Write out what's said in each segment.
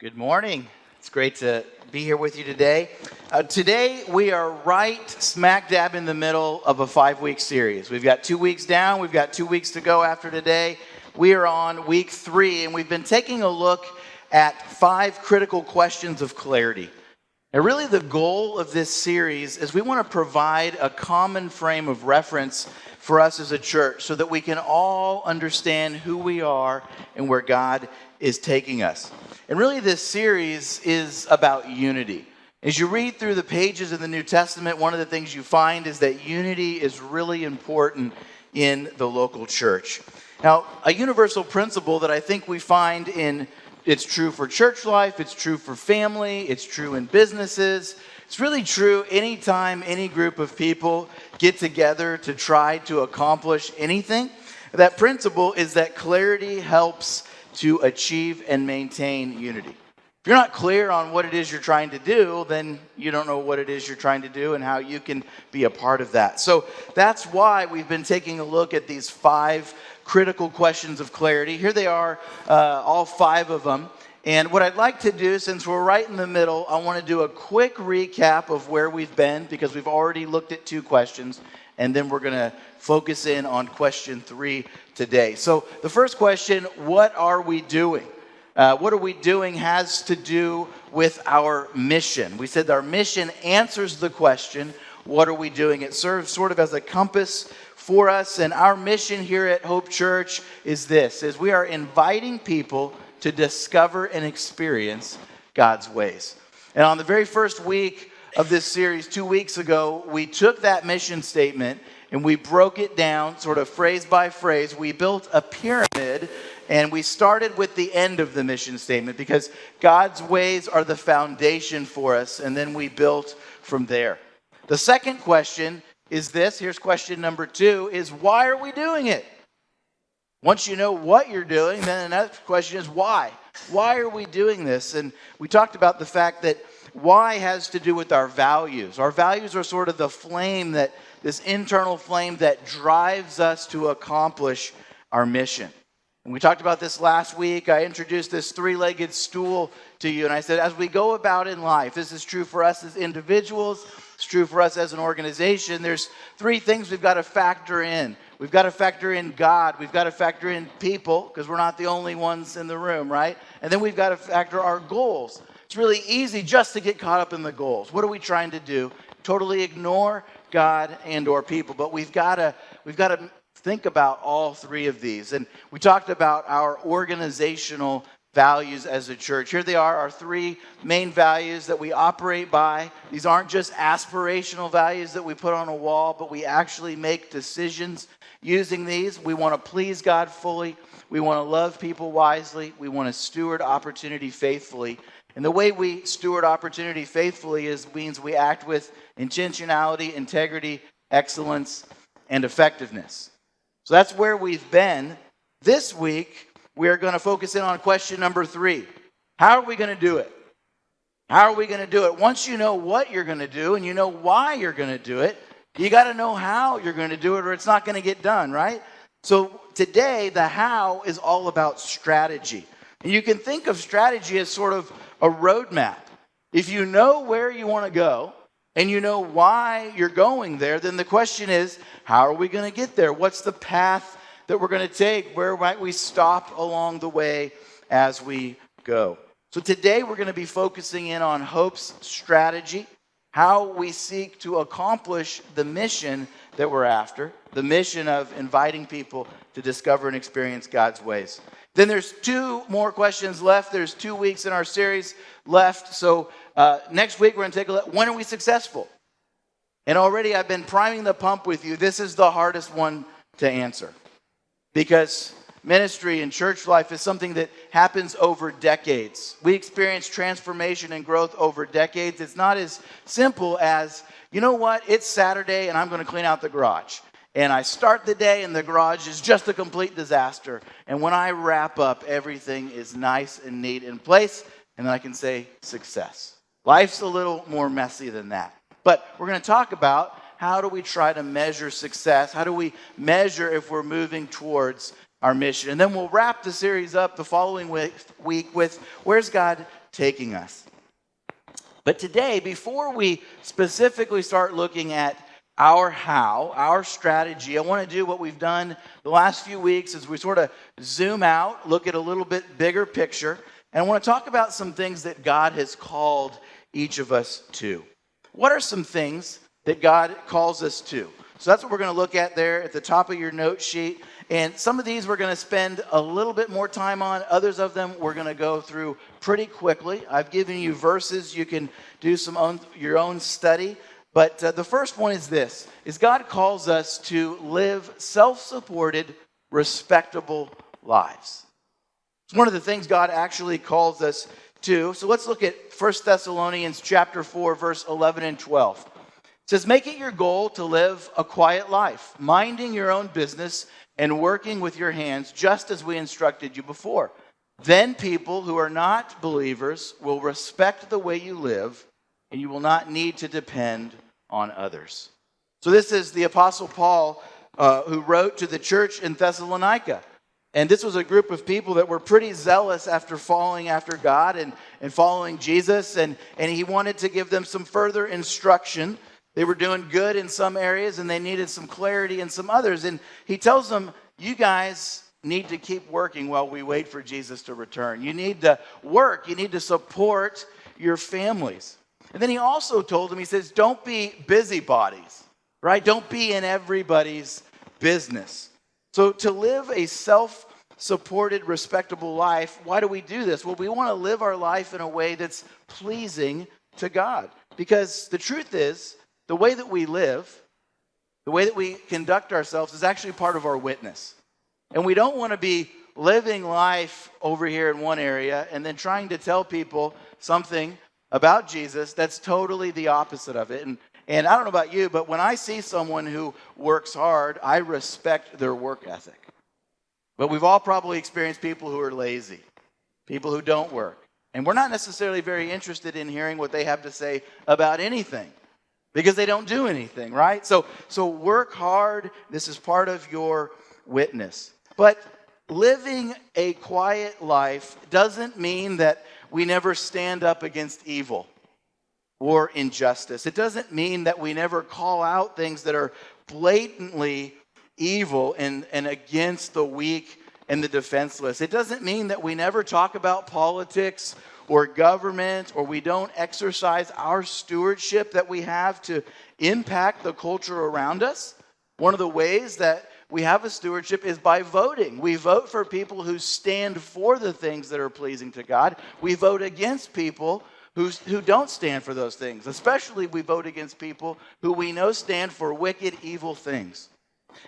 Good morning. It's great to be here with you today. Today, we are right smack dab in the middle of a 5-week series. We've got 2 weeks down. We've got 2 weeks to go after today. We are on week 3, and we've been taking a look at 5 critical questions of clarity. And really, the goal of this series is we want to provide a common frame of reference for us as a church so that we can all understand who we are and where God is taking us. And really, this series is about unity. As you read through the pages of the New Testament, one of the things you find is that unity is really important in the local church. Now, a universal principle that I think we find it's true for church life, it's true for family, it's true in businesses. It's really true anytime any group of people get together to try to accomplish anything. That principle is that clarity helps to achieve and maintain unity. If you're not clear on what it is you're trying to do, then you don't know what it is you're trying to do and how you can be a part of that. So that's why we've been taking a look at these 5 critical questions of clarity. Here they are, all 5 of them. And what I'd like to do, since we're right in the middle, I want to do a quick recap of where we've been, because we've already looked at 2 questions, and then we're going to focus in on question 3 today. So the first question, what are we doing? What are we doing has to do with our mission. We said our mission answers the question, what are we doing? It serves sort of as a compass for us, and our mission here at Hope Church is this, is we are inviting people to discover and experience God's ways. And on the very first week of this series, 2 weeks ago, we took that mission statement and we broke it down sort of phrase by phrase. We built a pyramid, and we started with the end of the mission statement because God's ways are the foundation for us, and then we built from there. The second question is this. Here's question number 2, is why are we doing it? Once you know what you're doing, then the next question is why? Why are we doing this? And we talked about the fact that why has to do with our values. Our values are sort of the flame, this internal flame that drives us to accomplish our mission. And we talked about this last week. I introduced this 3-legged stool to you, and I said, as we go about in life, this is true for us as individuals, it's true for us as an organization. There's 3 things we've got to factor in. We've got to factor in God. We've got to factor in people, because we're not the only ones in the room, right? And then we've got to factor our goals. It's really easy just to get caught up in the goals. What are we trying to do? Totally ignore God and or people. But we've got to think about all 3 of these. And we talked about our organizational values as a church. Here they are, our 3 main values that we operate by. These aren't just aspirational values that we put on a wall, but we actually make decisions using these. We want to please God fully. We want to love people wisely. We want to steward opportunity faithfully. And the way we steward opportunity faithfully means we act with intentionality, integrity, excellence, and effectiveness. So that's where we've been. This week, we are going to focus in on question number 3. How are we going to do it? How are we going to do it? Once you know what you're going to do and you know why you're going to do it, you got to know how you're going to do it, or it's not going to get done, right? So today, the how is all about strategy. And you can think of strategy as sort of a roadmap. If you know where you want to go and you know why you're going there, then the question is, how are we going to get there? What's the path that we're going to take? Where might we stop along the way as we go? So today we're going to be focusing in on Hope's strategy, how we seek to accomplish the mission that we're after, the mission of inviting people to discover and experience God's ways. Then there's 2 more questions left. There's 2 weeks in our series left. So next week we're going to take a look. When are we successful? And already I've been priming the pump with you. This is the hardest one to answer, because ministry and church life is something that happens over decades. We experience transformation and growth over decades. It's not as simple as, you know what, it's Saturday and I'm going to clean out the garage. And I start the day and the garage is just a complete disaster. And when I wrap up, everything is nice and neat in place. And then I can say success. Life's a little more messy than that. But we're going to talk about how do we try to measure success? How do we measure if we're moving towards our mission? And then we'll wrap the series up the following week with where's God taking us. But today, before we specifically start looking at our how, our strategy, I want to do what we've done the last few weeks is we sort of zoom out, look at a little bit bigger picture, and I want to talk about some things that God has called each of us to. What are some things that God calls us to? So that's what we're going to look at there at the top of your note sheet. And some of these we're going to spend a little bit more time on. Others of them we're going to go through pretty quickly. I've given you verses. You can do your own study. But the first one is this, is God calls us to live self-supported, respectable lives. It's one of the things God actually calls us to. So let's look at 1 Thessalonians chapter 4, verse 11 and 12. It says, make it your goal to live a quiet life, minding your own business and working with your hands, just as we instructed you before. Then people who are not believers will respect the way you live, and you will not need to depend on others. So this is the Apostle Paul who wrote to the church in Thessalonica. And this was a group of people that were pretty zealous after following after God and following Jesus. And he wanted to give them some further instruction. They were doing good in some areas and they needed some clarity in some others. And he tells them, you guys need to keep working while we wait for Jesus to return. You need to work. You need to support your families. And then he also told them, he says, don't be busybodies, right? Don't be in everybody's business. So to live a self-supported, respectable life, why do we do this? Well, we want to live our life in a way that's pleasing to God. Because the truth is, the way that we live, the way that we conduct ourselves is actually part of our witness. And we don't want to be living life over here in one area and then trying to tell people something about Jesus that's totally the opposite of it. And I don't know about you, but when I see someone who works hard, I respect their work ethic. But we've all probably experienced people who are lazy, people who don't work. And we're not necessarily very interested in hearing what they have to say about anything because they don't do anything, right? So work hard. This is part of your witness. But living a quiet life doesn't mean that we never stand up against evil or injustice. It doesn't mean that we never call out things that are blatantly evil and against the weak and the defenseless. It doesn't mean that we never talk about politics or government, or we don't exercise our stewardship that we have to impact the culture around us. One of the ways that we have a stewardship is by voting. We vote for people who stand for the things that are pleasing to God. We vote against people who don't stand for those things. Especially we vote against people who we know stand for wicked, evil things.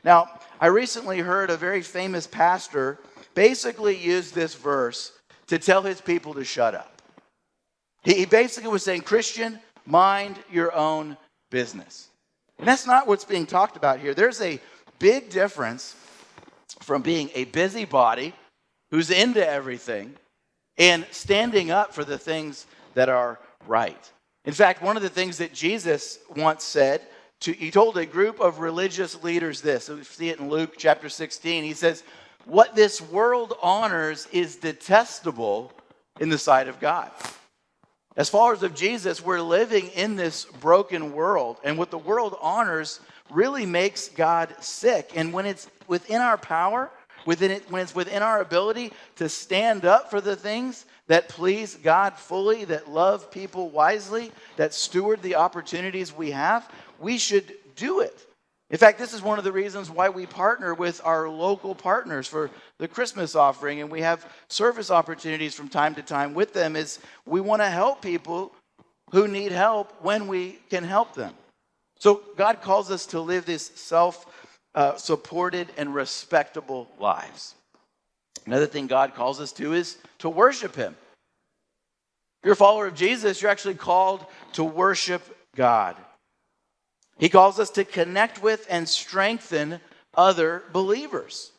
Now, I recently heard a very famous pastor basically use this verse to tell his people to shut up. He basically was saying, Christian, mind your own business. And that's not what's being talked about here. There's a big difference from being a busybody who's into everything and standing up for the things that are right. In fact, one of the things that Jesus once said, he told a group of religious leaders this. So we see it in Luke chapter 16. He says, what this world honors is detestable in the sight of God. As followers of Jesus, we're living in this broken world. And what the world honors really makes God sick. And when it's within our power, when it's within our ability to stand up for the things that please God fully, that love people wisely, that steward the opportunities we have, we should do it. In fact, this is one of the reasons why we partner with our local partners for the Christmas offering, and we have service opportunities from time to time with them, is we want to help people who need help when we can help them. So God calls us to live this self-supported and respectable lives. Another thing God calls us to is to worship Him. If you're a follower of Jesus, you're actually called to worship God. He calls us to connect with and strengthen other believers.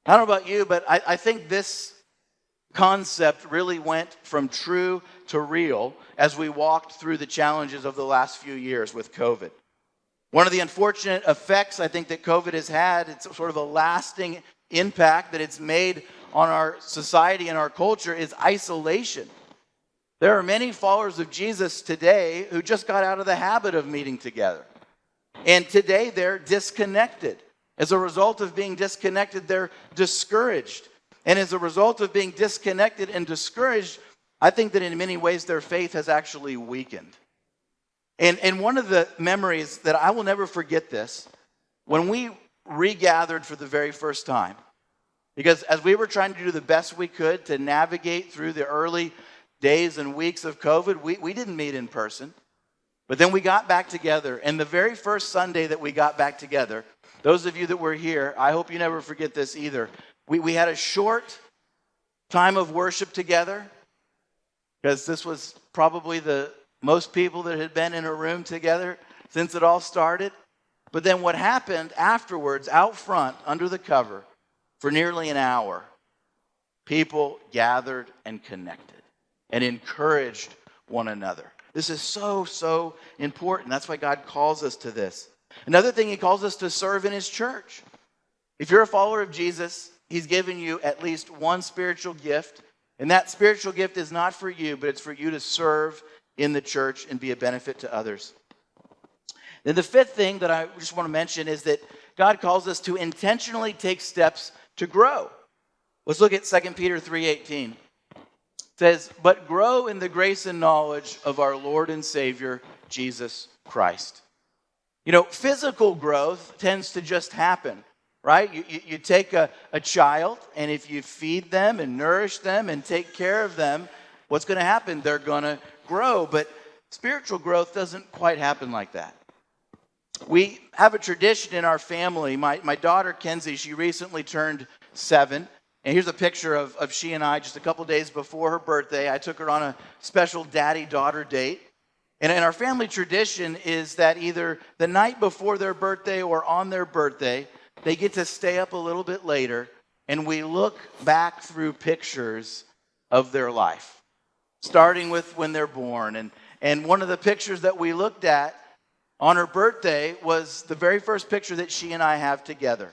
I don't know about you, but I think this concept really went from true to real as we walked through the challenges of the last few years with COVID. One of the unfortunate effects I think that COVID has had, it's sort of a lasting impact that it's made on our society and our culture is isolation. There are many followers of Jesus today who just got out of the habit of meeting together. And today they're disconnected. As a result of being disconnected, they're discouraged. And as a result of being disconnected and discouraged, I think that in many ways their faith has actually weakened. And one of the memories that I will never forget this, when we regathered for the very first time, because as we were trying to do the best we could to navigate through the early days and weeks of COVID, we didn't meet in person. But then we got back together, and the very first Sunday that we got back together, those of you that were here, I hope you never forget this either. We had a short time of worship together, because this was probably the most people that had been in a room together since it all started. But then what happened afterwards, out front, under the cover, for nearly an hour, people gathered and connected and encouraged one another. This is so, so important. That's why God calls us to this. Another thing, he calls us to serve in his church. If you're a follower of Jesus, he's given you at least one spiritual gift. And that spiritual gift is not for you, but it's for you to serve in the church and be a benefit to others. Then the fifth thing that I just want to mention is that God calls us to intentionally take steps to grow. Let's look at 2 Peter 3:18. It says, "But grow in the grace and knowledge of our Lord and Savior, Jesus Christ." You know, physical growth tends to just happen, right? You take a child, and if you feed them and nourish them and take care of them, what's going to happen? They're going to grow. But spiritual growth doesn't quite happen like that. We have a tradition in our family. My daughter, Kenzie, she recently turned 7. And here's a picture of she and I just a couple days before her birthday. I took her on a special daddy-daughter date. And our family tradition is that either the night before their birthday or on their birthday, they get to stay up a little bit later, and we look back through pictures of their life, starting with when they're born. And one of the pictures that we looked at on her birthday was the very first picture that she and I have together.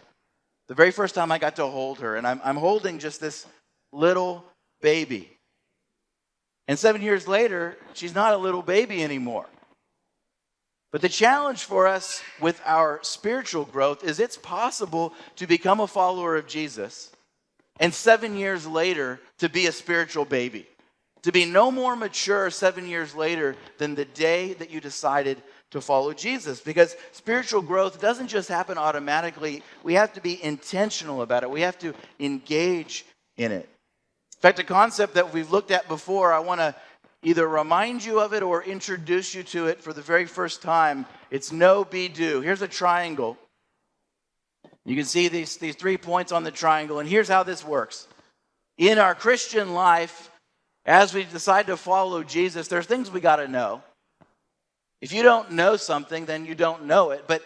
The very first time I got to hold her, and I'm holding just this little baby. And 7 years later, she's not a little baby anymore. But the challenge for us with our spiritual growth is it's possible to become a follower of Jesus and 7 years later to be a spiritual baby. To be no more mature 7 years later than the day that you decided to follow Jesus. Because spiritual growth doesn't just happen automatically. We have to be intentional about it. We have to engage in it. In fact, a concept that we've looked at before, I want to either remind you of it or introduce you to it for the very first time. It's know, be, do. Here's a triangle. You can see these 3 points on the triangle, and here's how this works. In our Christian life, as we decide to follow Jesus, there's things we got to know. If you don't know something, then you don't know it. But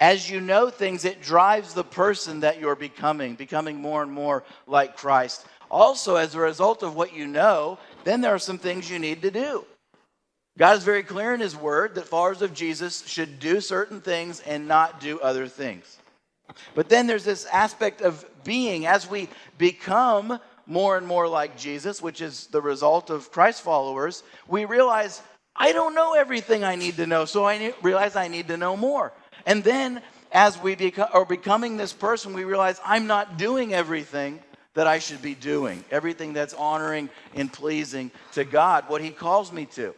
as you know things, it drives the person that you're becoming more and more like Christ. Also, as a result of what you know, then there are some things you need to do. God is very clear in his word that followers of Jesus should do certain things and not do other things. But then there's this aspect of being. As we become more and more like Jesus, which is the result of Christ followers, we realize, I don't know everything I need to know, so I realize I need to know more. And then as we are becoming this person, we realize I'm not doing everything that I should be doing, everything that's honoring and pleasing to God, what he calls me to.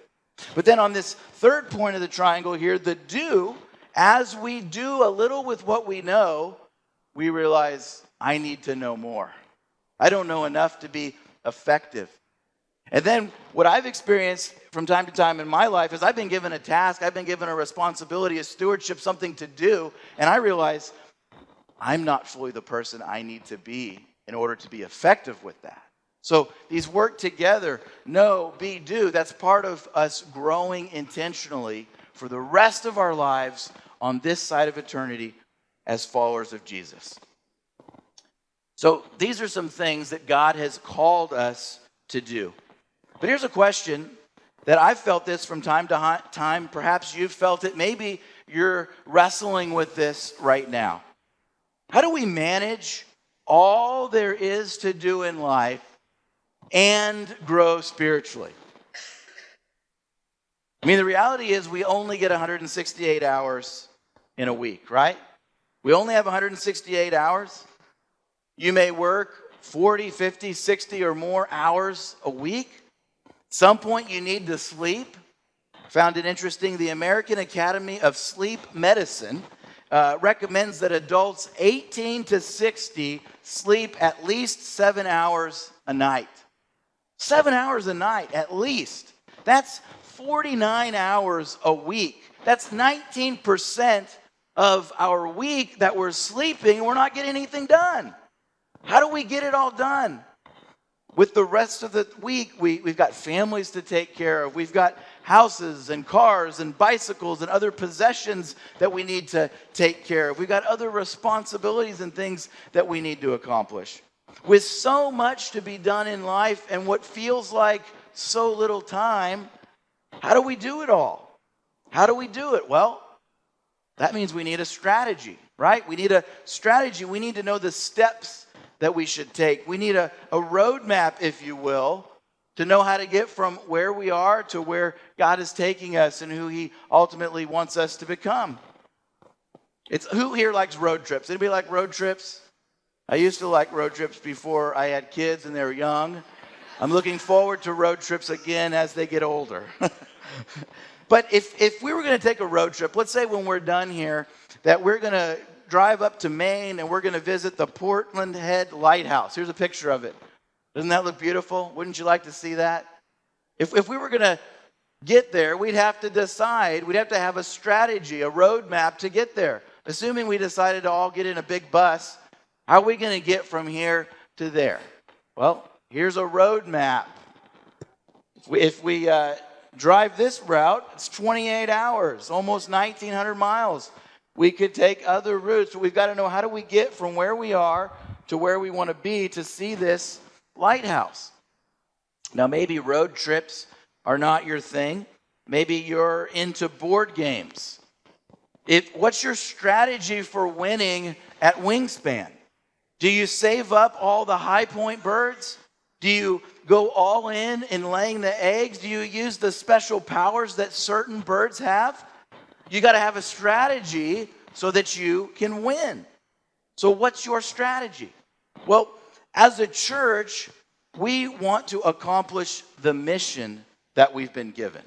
But then on this third point of the triangle here, the do, as we do a little with what we know, we realize I need to know more. I don't know enough to be effective. And then what I've experienced from time to time in my life is I've been given a task, I've been given a responsibility, a stewardship, something to do, and I realize I'm not fully the person I need to be in order to be effective with that. So these work together, know, be, do. That's part of us growing intentionally for the rest of our lives on this side of eternity as followers of Jesus. So these are some things that God has called us to do. But here's a question that I've felt this from time to time. Perhaps you've felt it. Maybe you're wrestling with this right now. How do we manage all there is to do in life and grow spiritually. I mean, the reality is we only get 168 hours in a week, right? We only have 168 hours. You may work 40, 50, 60 or more hours a week. At some point you need to sleep. Found it interesting, the American Academy of Sleep Medicine recommends that adults 18 to 60 sleep at least 7 hours a night. 7 hours a night, at least. That's 49 hours a week. That's 19% of our week that we're sleeping and we're not getting anything done. How do we get it all done? With the rest of the week, we've got families to take care of. We've got houses and cars and bicycles and other possessions that we need to take care of. We've got other responsibilities and things that we need to accomplish. With so much to be done in life and what feels like so little time, how do we do it all? How do we do it? Well, that means we need a strategy, right? We need a strategy. We need to know the steps that we should take. We need a roadmap, if you will, to know how to get from where we are to where God is taking us and who He ultimately wants us to become. Who here likes road trips? Anybody like road trips? I used to like road trips before I had kids and they were young. I'm looking forward to road trips again as they get older. But if we were going to take a road trip, let's say when we're done here, that we're going to drive up to Maine and we're going to visit the Portland Head Lighthouse. Here's a picture of it. Doesn't that look beautiful? Wouldn't you like to see that? If we were going to get there, we'd have to decide, we'd have to have a strategy, a roadmap to get there. Assuming we decided to all get in a big bus, how are we going to get from here to there? Well, here's a roadmap. If we drive this route, it's 28 hours, almost 1,900 miles. We could take other routes, but we've got to know how do we get from where we are to where we want to be to see this lighthouse. Now, maybe road trips are not your thing. Maybe you're into board games. What's your strategy for winning at Wingspan? Do you save up all the high point birds? Do you go all in laying the eggs? Do you use the special powers that certain birds have? You got to have a strategy so that you can win. So what's your strategy? Well, as a church, we want to accomplish the mission that we've been given.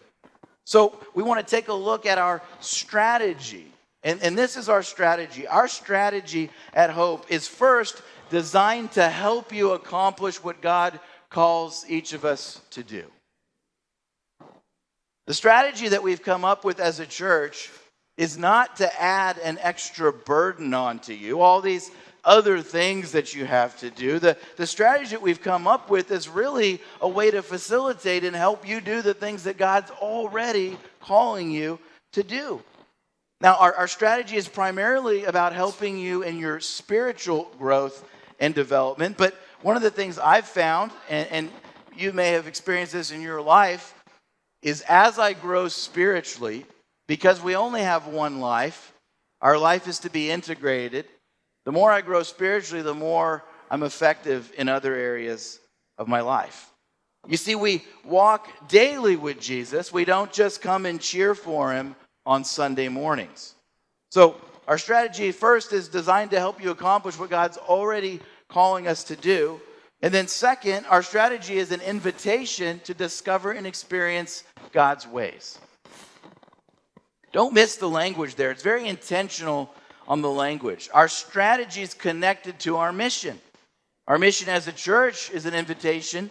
So we want to take a look at our strategy. And this is our strategy. Our strategy at Hope is first designed to help you accomplish what God calls each of us to do. The strategy that we've come up with as a church is not to add an extra burden onto you, all these other things that you have to do. The strategy that we've come up with is really a way to facilitate and help you do the things that God's already calling you to do. Now, our strategy is primarily about helping you in your spiritual growth and development, but one of the things I've found, and you may have experienced this in your life, is as I grow spiritually, because we only have one life, our life is to be integrated. The more I grow spiritually, the more I'm effective in other areas of my life. You see, we walk daily with Jesus. We don't just come and cheer for Him on Sunday mornings. So our strategy first is designed to help you accomplish what God's already calling us to do. And then second, our strategy is an invitation to discover and experience God's ways. Don't miss the language there. It's very intentional on the language. Our strategy is connected to our mission. Our mission as a church is an invitation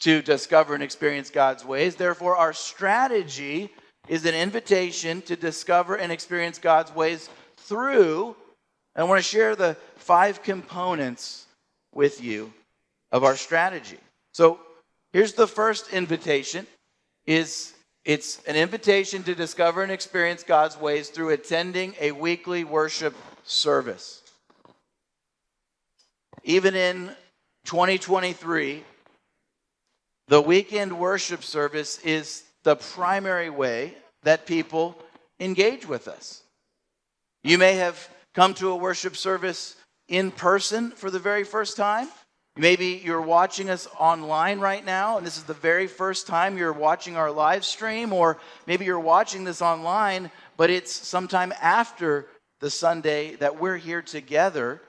to discover and experience God's ways. Therefore, our strategy is an invitation to discover and experience God's ways through, and I want to share the 5 components with you of our strategy. So here's the first invitation. It's an invitation to discover and experience God's ways through attending a weekly worship service. Even in 2023, the weekend worship service is the primary way that people engage with us. You may have come to a worship service in person for the very first time. Maybe you're watching us online right now, and this is the very first time you're watching our live stream, or maybe you're watching this online, but it's sometime after the Sunday that we're here together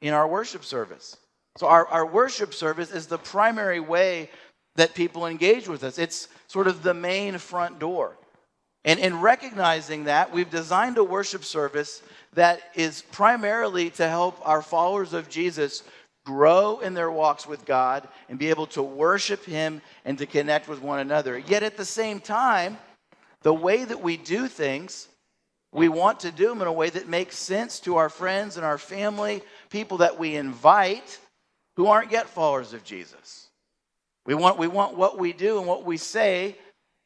in our worship service. So our worship service is the primary way that people engage with us. It's sort of the main front door. And in recognizing that, we've designed a worship service that is primarily to help our followers of Jesus grow in their walks with God and be able to worship Him and to connect with one another. Yet at the same time, the way that we do things, we want to do them in a way that makes sense to our friends and our family, people that we invite who aren't yet followers of Jesus. We want what we do and what we say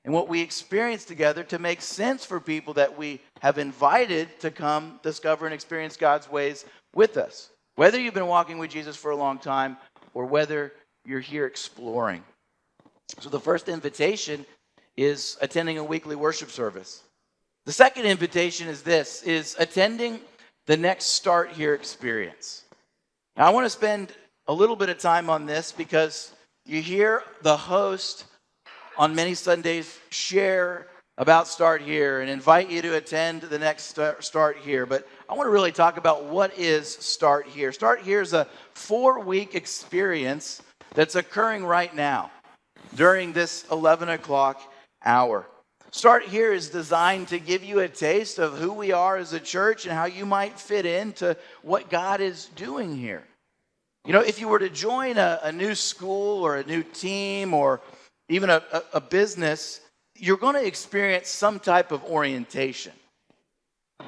and what we experience together to make sense for people that we have invited to come discover and experience God's ways with us. Whether you've been walking with Jesus for a long time or whether you're here exploring. So the first invitation is attending a weekly worship service. The second invitation is attending the Next Start Here experience. Now I want to spend a little bit of time on this because you hear the host on many Sundays share about Start Here and invite you to attend the next Start Here. But I want to really talk about what is Start Here. Start Here is a 4-week experience that's occurring right now during this 11 o'clock hour. Start Here is designed to give you a taste of who we are as a church and how you might fit into what God is doing here. You know, if you were to join a new school or a new team or even a business, you're going to experience some type of orientation.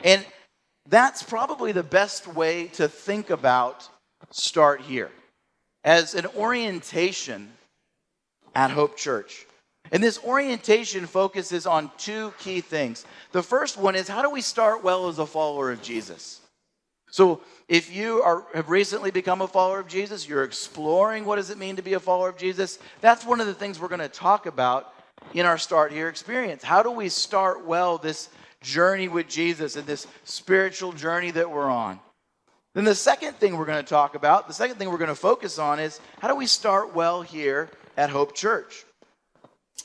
And that's probably the best way to think about Start Here, as an orientation at Hope Church. And this orientation focuses on 2 key things. The first one is, how do we start well as a follower of Jesus? So if you have recently become a follower of Jesus, you're exploring what does it mean to be a follower of Jesus, that's one of the things we're going to talk about in our Start Here experience. How do we start well this journey with Jesus and this spiritual journey that we're on? Then the second thing we're going to talk about, the second thing we're going to focus on is, how do we start well here at Hope Church?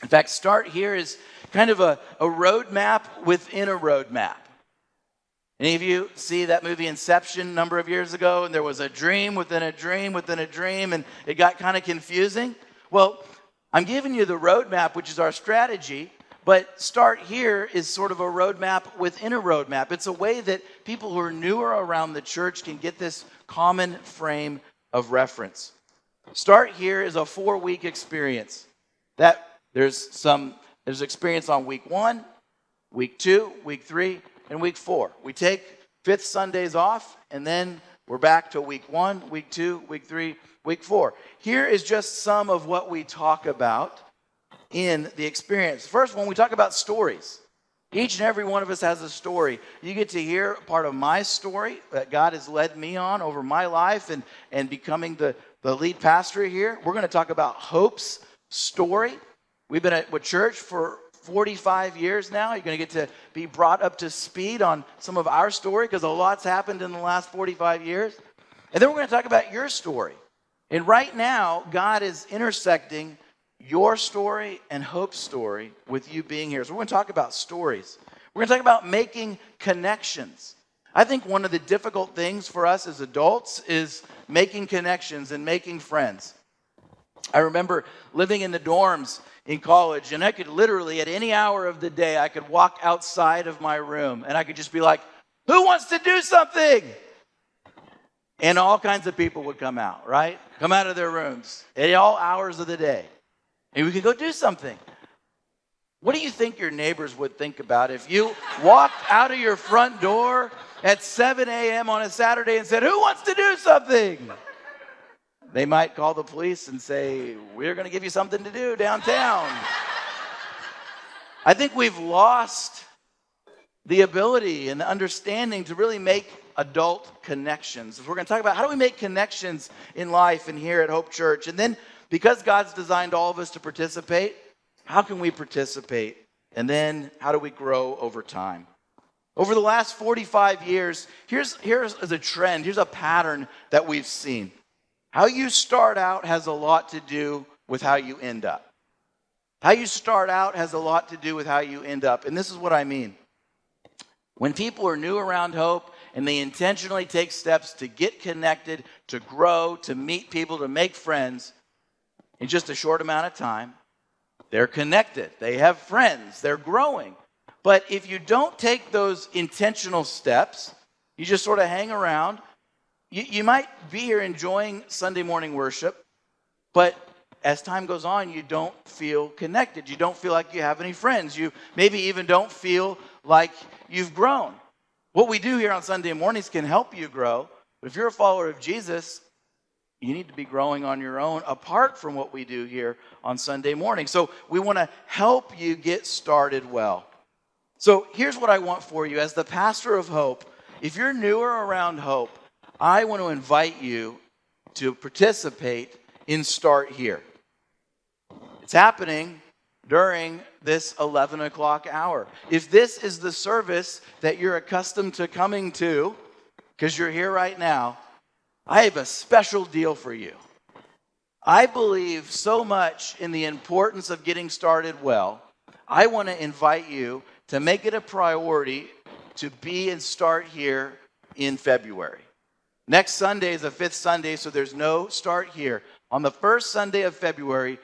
In fact, Start Here is kind of a roadmap within a roadmap. Any of you see that movie Inception a number of years ago, and there was a dream within a dream within a dream, and it got kind of confusing? Well, I'm giving you the roadmap, which is our strategy, but Start Here is sort of a roadmap within a roadmap. It's a way that people who are newer around the church can get this common frame of reference. Start Here is a 4-week experience. There's experience on week 1, week 2, week 3, and week 4. We take 5th Sundays off, and then we're back to week 1, week 2, week 3, week 4. Here is just some of what we talk about in the experience. First one, we talk about stories. Each and every one of us has a story. You get to hear part of my story that God has led me on over my life and becoming the lead pastor here. We're going to talk about Hope's story. We've been at church for 45 years now. You're going to get to be brought up to speed on some of our story because a lot's happened in the last 45 years. And then we're going to talk about your story. And right now, God is intersecting your story and Hope's story with you being here. So we're going to talk about stories. We're going to talk about making connections. I think one of the difficult things for us as adults is making connections and making friends. I remember living in the dorms in college, and I could literally, at any hour of the day, I could walk outside of my room, and I could just be like, who wants to do something? And all kinds of people would come out, right? Come out of their rooms at all hours of the day. And we could go do something. What do you think your neighbors would think about if you walked out of your front door at 7 a.m. on a Saturday and said, who wants to do something? They might call the police and say, we're going to give you something to do downtown. I think we've lost the ability and the understanding to really make adult connections. We're going to talk about how do we make connections in life and here at Hope Church. And then because God's designed all of us to participate, how can we participate? And then how do we grow over time? Over the last 45 years, here's a trend, here's a pattern that we've seen. How you start out has a lot to do with how you end up. How you start out has a lot to do with how you end up. And this is what I mean. When people are new around Hope and they intentionally take steps to get connected, to grow, to meet people, to make friends in just a short amount of time, they're connected. They have friends. They're growing. But if you don't take those intentional steps, you just sort of hang around, you might be here enjoying Sunday morning worship, but as time goes on, you don't feel connected. You don't feel like you have any friends. You maybe even don't feel like you've grown. What we do here on Sunday mornings can help you grow, but if you're a follower of Jesus, you need to be growing on your own apart from what we do here on Sunday morning. So we want to help you get started well. So here's what I want for you. As the pastor of Hope, if you're newer around Hope, I want to invite you to participate in Start Here. It's happening during this 11 o'clock hour. If this is the service that you're accustomed to coming to, because you're here right now, I have a special deal for you. I believe so much in the importance of getting started well. I want to invite you to make it a priority to be and start here in February. Next Sunday is the 5th Sunday, so there's no Start Here. On the first Sunday of February,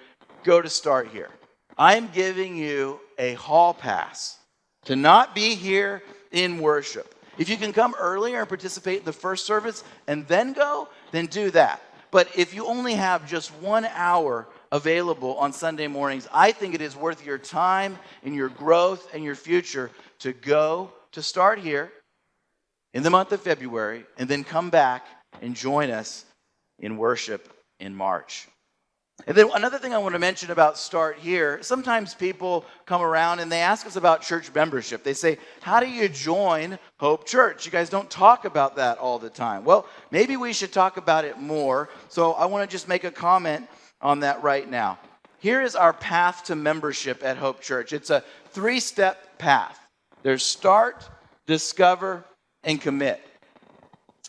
go to Start Here. I'm giving you a hall pass to not be here in worship. If you can come earlier and participate in the first service and then go, then do that. But if you only have just 1 hour available on Sunday mornings, I think it is worth your time and your growth and your future to go to Start Here in the month of February and then come back and join us in worship in March. And then another thing I want to mention about Start Here, sometimes people come around and they ask us about church membership. They say, how do you join Hope Church? You guys don't talk about that all the time. Well, maybe we should talk about it more. So I want to just make a comment on that right now. Here is our path to membership at Hope Church. It's a 3-step path. There's start, discover, and commit.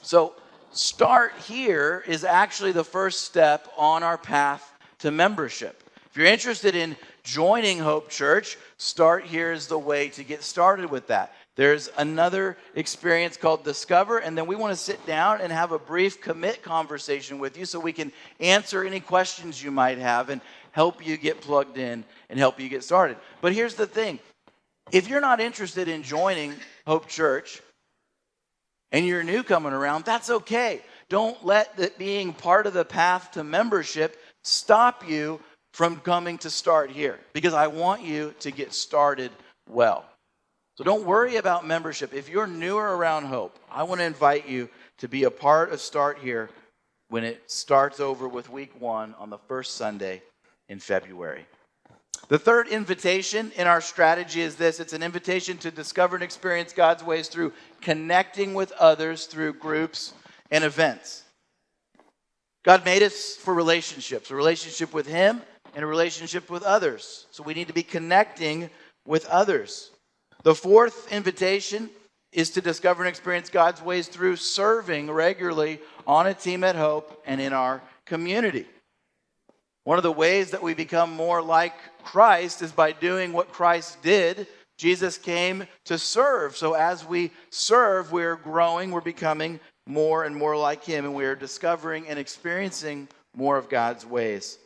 So Start Here is actually the first step on our path to membership. If you're interested in joining Hope Church, Start Here is the way to get started with that. There's another experience called Discover, and then we want to sit down and have a brief commit conversation with you so we can answer any questions you might have and help you get plugged in and help you get started. But here's the thing. If you're not interested in joining Hope Church and you're new coming around, that's okay. Don't let it being part of the path to membership stop you from coming to Start Here, because I want you to get started well. So don't worry about membership. If you're newer around Hope, I want to invite you to be a part of Start Here when it starts over with week 1 on the first Sunday in February. The third invitation in our strategy is this. It's an invitation to discover and experience God's ways through connecting with others through groups and events. God made us for relationships, a relationship with Him and a relationship with others. So we need to be connecting with others. The fourth invitation is to discover and experience God's ways through serving regularly on a team at Hope and in our community. One of the ways that we become more like Christ is by doing what Christ did. Jesus came to serve. So as we serve, we're growing, we're becoming more and more like Him, and we are discovering and experiencing more of God's ways.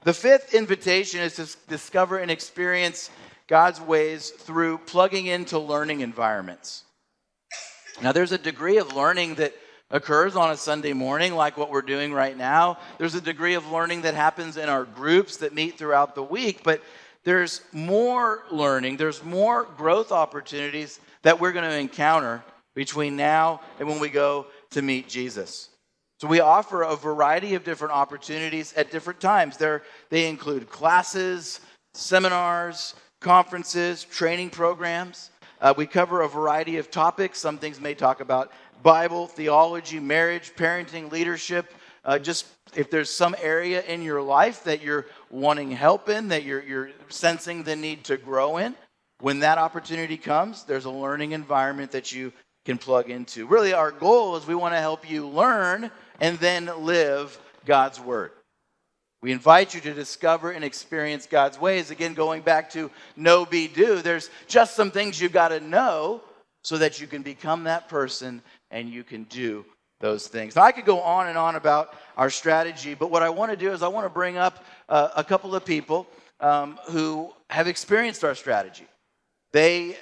The fifth invitation is to discover and experience God's ways through plugging into learning environments. Now, there's a degree of learning that occurs on a Sunday morning, like what we're doing right now. There's a degree of learning that happens in our groups that meet throughout the week, but there's more learning, there's more growth opportunities that we're going to encounter between now and when we go to meet Jesus. So we offer a variety of different opportunities at different times. They include classes, seminars, conferences, training programs. We cover a variety of topics. Some things may talk about Bible, theology, marriage, parenting, leadership. Just if there's some area in your life that you're wanting help in, that you're sensing the need to grow in, when that opportunity comes, there's a learning environment that you can plug into. Really, our goal is we want to help you learn and then live God's word. We invite you to discover and experience God's ways. Again, going back to know, be, do, there's just some things you've got to know so that you can become that person and you can do those things. Now, I could go on and on about our strategy, but what I want to do is I want to bring up a couple of people who have experienced our strategy. I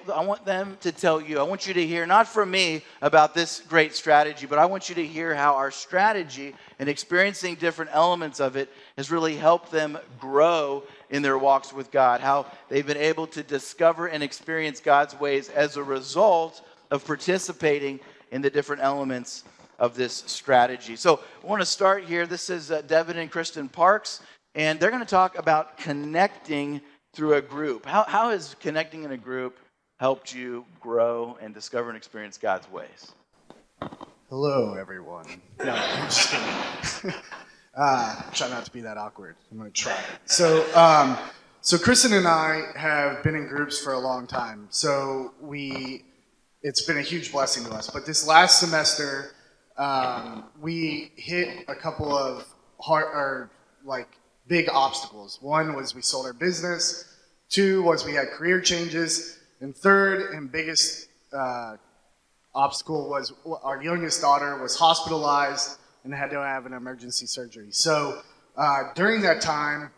want them to tell you, I want you to hear, not from me about this great strategy, but I want you to hear how our strategy and experiencing different elements of it has really helped them grow in their walks with God, how they've been able to discover and experience God's ways as a result of participating in the different elements of this strategy. So I want to start here. This is Devin and Kristen Parks, and they're going to talk about connecting through a group. How has connecting in a group helped you grow and discover and experience God's ways? Hello, everyone. No, I'm just kidding. Try not to be that awkward. I'm going to try. So Kristen and I have been in groups for a long time. So it's been a huge blessing to us. But this last semester, we hit a couple of big obstacles. One was we sold our business. 2 was we had career changes. And 3rd and biggest obstacle was our youngest daughter was hospitalized and had to have an emergency surgery. So during that time,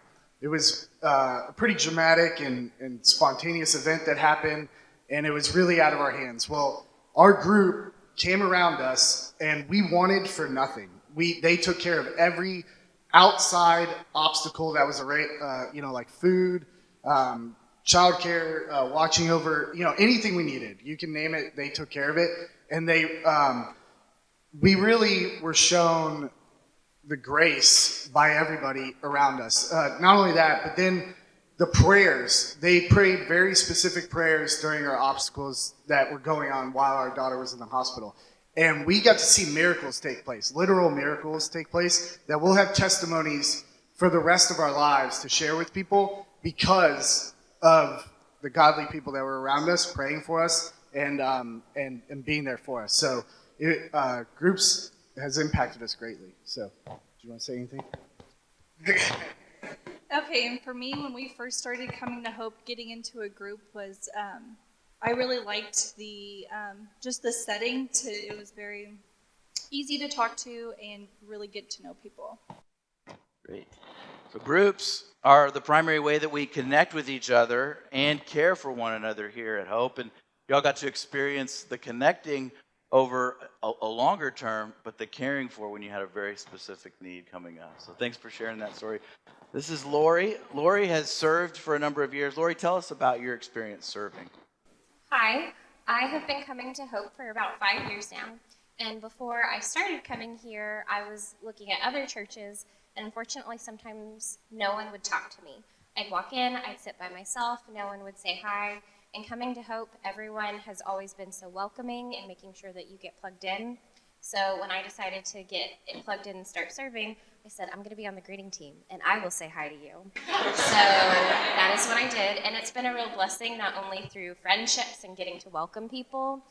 it was a pretty dramatic and spontaneous event that happened, and it was really out of our hands. Well, our group came around us, and we wanted for nothing. They took care of every outside obstacle that was like food, childcare, watching over, anything we needed. You can name it, they took care of it. And we really were shown the grace by everybody around us. Not only that, but then the prayers. They prayed very specific prayers during our obstacles that were going on while our daughter was in the hospital. And we got to see miracles take place, literal miracles take place, that we'll have testimonies for the rest of our lives to share with people because of the godly people that were around us, praying for us, and being there for us. So groups has impacted us greatly. So do you want to say anything? Okay, and for me, when we first started coming to Hope, getting into a group was... I really liked the just the setting. It was very easy to talk to and really get to know people. Great. So groups are the primary way that we connect with each other and care for one another here at Hope. And y'all got to experience the connecting over a longer term, but the caring for when you had a very specific need coming up. So thanks for sharing that story. This is Lori. Lori has served for a number of years. Lori, tell us about your experience serving. Hi, I have been coming to Hope for about 5 years now, and before I started coming here, I was looking at other churches, and unfortunately sometimes no one would talk to me. I'd walk in, I'd sit by myself, no one would say hi, and coming to Hope, everyone has always been so welcoming and making sure that you get plugged in. So when I decided to get plugged in and start serving, I said, I'm going to be on the greeting team, and I will say hi to you. So that is what I did, and it's been a real blessing, not only through friendships and getting to welcome people.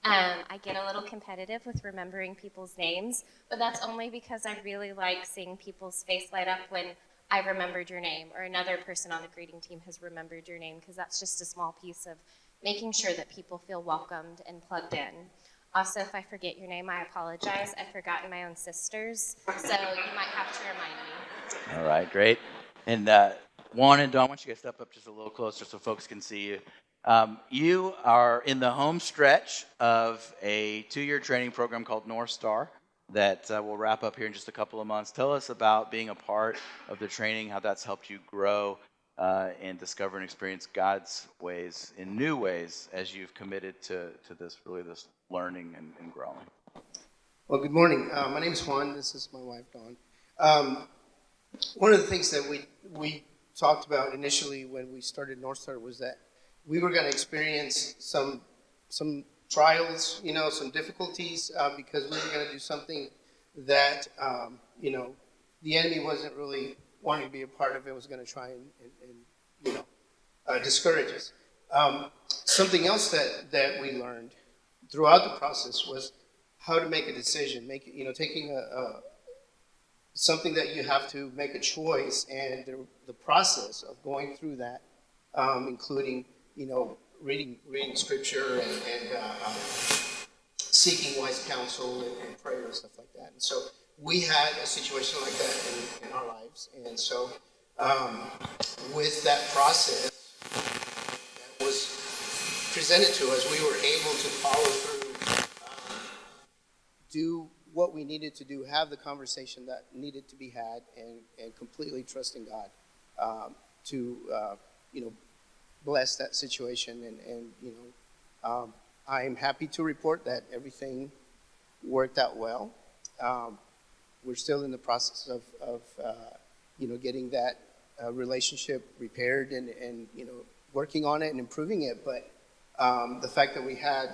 I get a little competitive with remembering people's names, but that's only because I really like seeing people's face light up when I remembered your name, or another person on the greeting team has remembered your name, because that's just a small piece of making sure that people feel welcomed and plugged in. Also, if I forget your name, I apologize. I've forgotten my own sister's, so you might have to remind me. All right, great. And Juan and Dawn, I want you guys to step up just a little closer so folks can see you. You are in the home stretch of a 2-year training program called North Star that will wrap up here in just a couple of months. Tell us about being a part of the training, how that's helped you grow and discover and experience God's ways in new ways as you've committed to this learning and growing. Well, good morning. My name is Juan. This is my wife, Dawn. One of the things that we talked about initially when we started North Star was that we were going to experience some trials, some difficulties, because we were going to do something that, the enemy wasn't really wanting to be a part of. It was going to try and discourage us. Something else that we learned throughout the process was how to make a decision, taking something that you have to make a choice, and the process of going through that, including reading scripture and seeking wise counsel and prayer and stuff like that. And so we had a situation like that in our lives, and so with that process that was presented to us, we were able to follow through, do what we needed to do, have the conversation that needed to be had, and completely trusting God to bless that situation. And I'm happy to report that everything worked out well. We're still in the process of getting that relationship repaired and working on it and improving it. But the fact that we had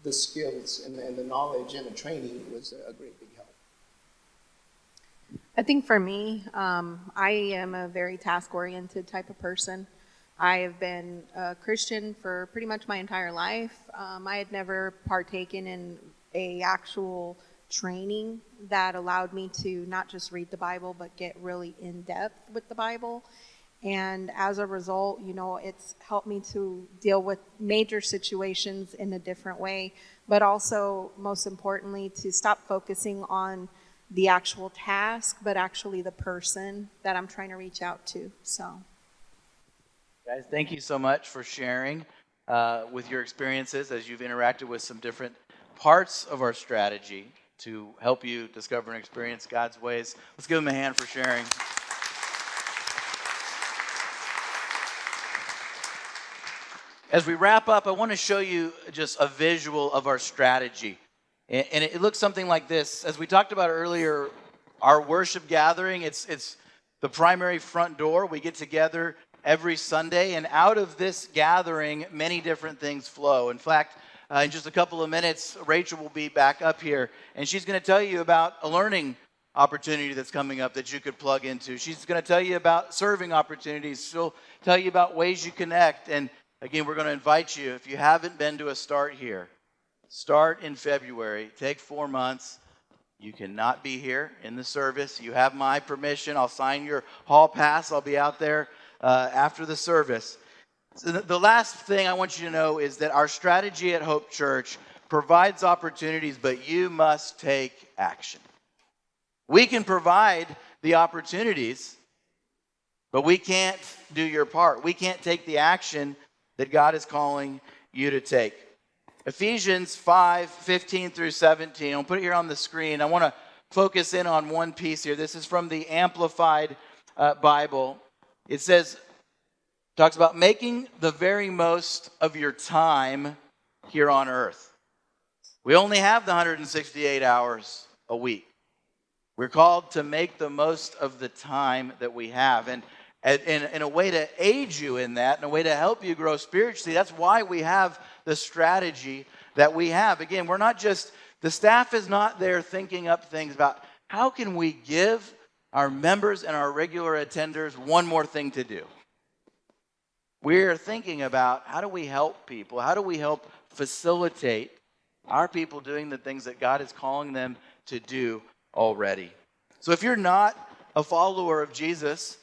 the skills and the knowledge and the training was a great big help. I think for me, I am a very task-oriented type of person. I have been a Christian for pretty much my entire life. I had never partaken in a actual training that allowed me to not just read the Bible, but get really in depth with the Bible. And as a result, it's helped me to deal with major situations in a different way, but also, most importantly, to stop focusing on the actual task, but actually the person that I'm trying to reach out to. So, Guys, thank you so much for sharing with your experiences as you've interacted with some different parts of our strategy to help you discover and experience God's ways. Let's give them a hand for sharing. As we wrap up, I want to show you just a visual of our strategy. And it looks something like this. As we talked about earlier, our worship gathering, it's the primary front door. We get together every Sunday, and out of this gathering, many different things flow. In fact, in just a couple of minutes, Rachel will be back up here, and she's going to tell you about a learning opportunity that's coming up that you could plug into. She's going to tell you about serving opportunities. She'll tell you about ways you connect. And again, we're going to invite you, if you haven't been to a Start here, start in February. Take 4 months. You cannot be here in the service. You have my permission. I'll sign your hall pass. I'll be out there after the service. So the last thing I want you to know is that our strategy at Hope Church provides opportunities, but you must take action. We can provide the opportunities, but we can't do your part. We can't take the action that God is calling you to take. Ephesians 5:15 through 17. I'll put it here on the screen. I want to focus in on one piece here. This is from the Amplified Bible. It talks about making the very most of your time here on earth. We only have the 168 hours a week. We're called to make the most of the time that we have. And in a way to aid you in that, in a way to help you grow spiritually, that's why we have the strategy that we have. Again, the staff is not there thinking up things about how can we give our members and our regular attenders one more thing to do. We're thinking about how do we help people? How do we help facilitate our people doing the things that God is calling them to do already? So if you're not a follower of Jesus,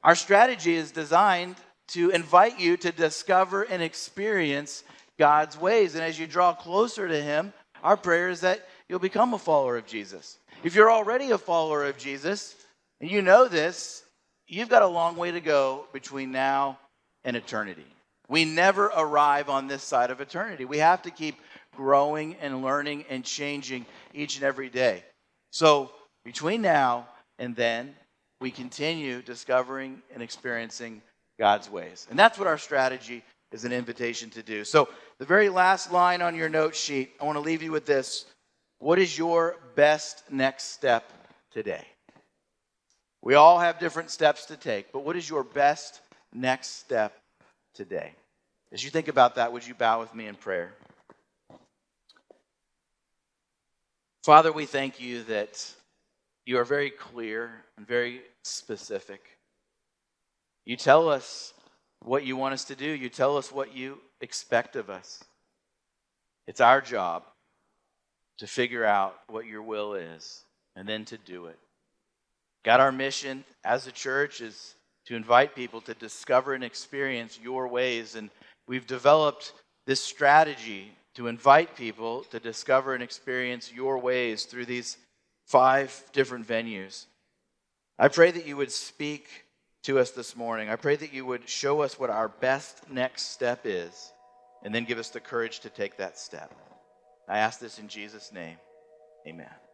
our strategy is designed to invite you to discover and experience God's ways. And as you draw closer to Him, our prayer is that you'll become a follower of Jesus. If you're already a follower of Jesus, and you know this, you've got a long way to go between now and eternity. We never arrive on this side of eternity. We have to keep growing and learning and changing each and every day. So between now and then, we continue discovering and experiencing God's ways. And that's what our strategy is an invitation to do. So the very last line on your note sheet, I want to leave you with this. What is your best next step today? We all have different steps to take, but what is your best next step today? As you think about that, would you bow with me in prayer? Father, we thank you that you are very clear and very specific. You tell us what you want us to do. You tell us what you expect of us. It's our job to figure out what your will is and then to do it. God, our mission as a church is to invite people to discover and experience your ways. And we've developed this strategy to invite people to discover and experience your ways through these 5 different venues. I pray that you would speak to us this morning. I pray that you would show us what our best next step is and then give us the courage to take that step. I ask this in Jesus' name. Amen.